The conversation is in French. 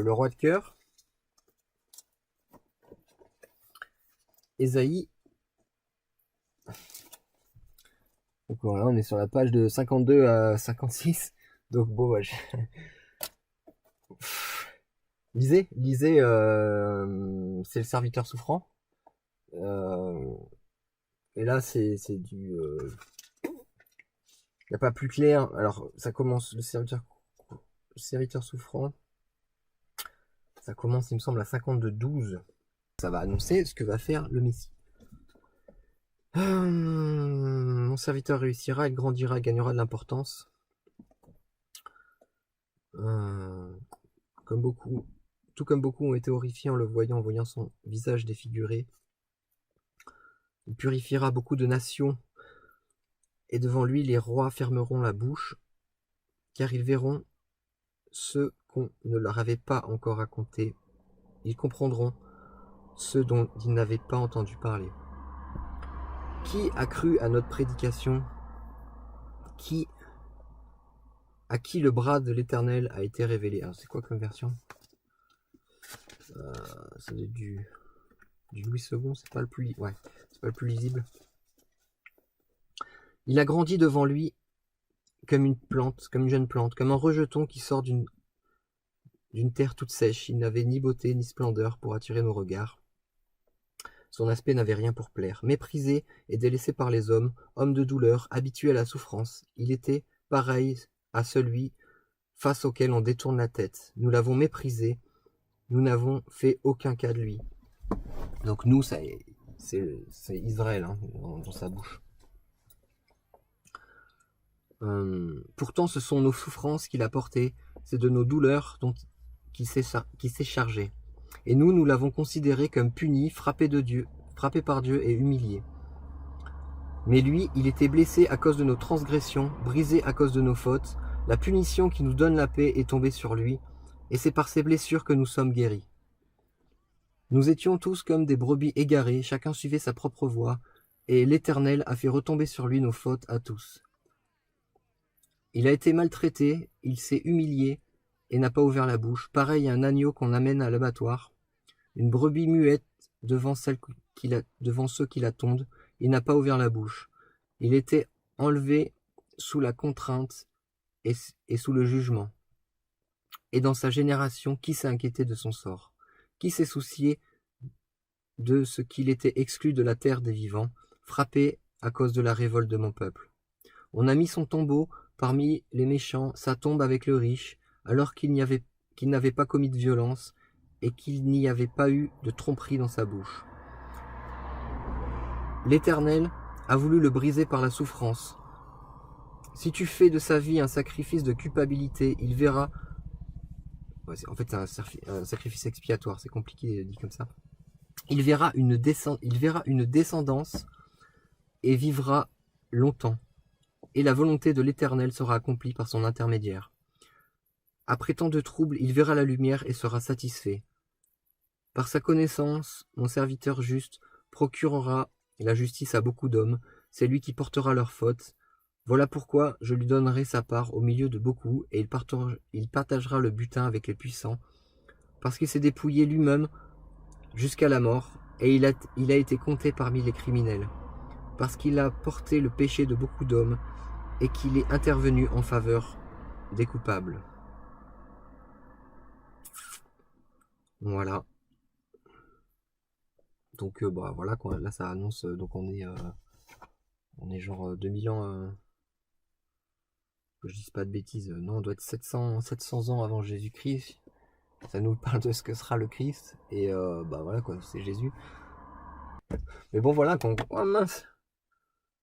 le roi de cœur. Ésaïe. Donc voilà, on est sur la page de 52 à 56. Donc bon, ouais, lisez, c'est le serviteur souffrant. Et là, c'est du... Il n'y a pas plus clair. Alors, ça commence, le serviteur souffrant. Ça commence, il me semble, à 52-12. Ça va annoncer ce que va faire le Messie. Mon serviteur réussira, il grandira, il gagnera de l'importance. Tout comme beaucoup ont été horrifiés en le voyant, en voyant son visage défiguré. Il purifiera beaucoup de nations, et devant lui les rois fermeront la bouche, car ils verront ce qu'on ne leur avait pas encore raconté. Ils comprendront ce dont ils n'avaient pas entendu parler. Qui a cru à notre prédication? À qui le bras de l'Éternel a été révélé? Alors c'est quoi comme version? Ça doit être du Louis II, c'est pas le plus, ouais, c'est pas le plus lisible. Il a grandi devant lui comme une plante, comme une jeune plante, comme un rejeton qui sort d'une terre toute sèche. Il n'avait ni beauté ni splendeur pour attirer nos regards. Son aspect n'avait rien pour plaire. Méprisé et délaissé par les hommes, homme de douleur, habitué à la souffrance, il était pareil à celui face auquel on détourne la tête. Nous l'avons méprisé, nous n'avons fait aucun cas de lui. Donc nous, c'est Israël hein, dans sa bouche. Pourtant, ce sont nos souffrances qu'il a portées, c'est de nos douleurs qu'il s'est chargé. Et nous l'avons considéré comme puni, frappé par Dieu et humilié. Mais lui, il était blessé à cause de nos transgressions, brisé à cause de nos fautes. La punition qui nous donne la paix est tombée sur lui, et c'est par ses blessures que nous sommes guéris. Nous étions tous comme des brebis égarées, chacun suivait sa propre voie, et l'Éternel a fait retomber sur lui nos fautes à tous. Il a été maltraité, il s'est humilié, et n'a pas ouvert la bouche, pareil à un agneau qu'on amène à l'abattoir, une brebis muette devant ceux qui la tondent, il n'a pas ouvert la bouche. Il était enlevé sous la contrainte et sous le jugement. Et dans sa génération, qui s'est inquiété de son sort? Qui s'est soucié de ce qu'il était exclu de la terre des vivants, frappé à cause de la révolte de mon peuple? On a mis son tombeau parmi les méchants, sa tombe avec le riche, alors qu'il n'avait pas commis de violence et qu'il n'y avait pas eu de tromperie dans sa bouche. L'Éternel a voulu le briser par la souffrance. Si tu fais de sa vie un sacrifice de culpabilité, il verra... Ouais, en fait, c'est un sacrifice expiatoire, c'est compliqué dit comme ça. Il verra une descendance et vivra longtemps. Et la volonté de l'Éternel sera accomplie par son intermédiaire. Après tant de troubles, il verra la lumière et sera satisfait. Par sa connaissance, mon serviteur juste procurera la justice à beaucoup d'hommes, c'est lui qui portera leurs fautes. Voilà pourquoi je lui donnerai sa part au milieu de beaucoup, et il partagera le butin avec les puissants, parce qu'il s'est dépouillé lui-même jusqu'à la mort, et il a été compté parmi les criminels, parce qu'il a porté le péché de beaucoup d'hommes, et qu'il est intervenu en faveur des coupables. Voilà. Donc bah voilà quoi, là ça annonce, donc on est genre 2000 ans, que je dise pas de bêtises, non on doit être 700 ans avant Jésus-Christ, ça nous parle de ce que sera le Christ, et bah voilà quoi, c'est Jésus. Mais bon voilà, oh mince,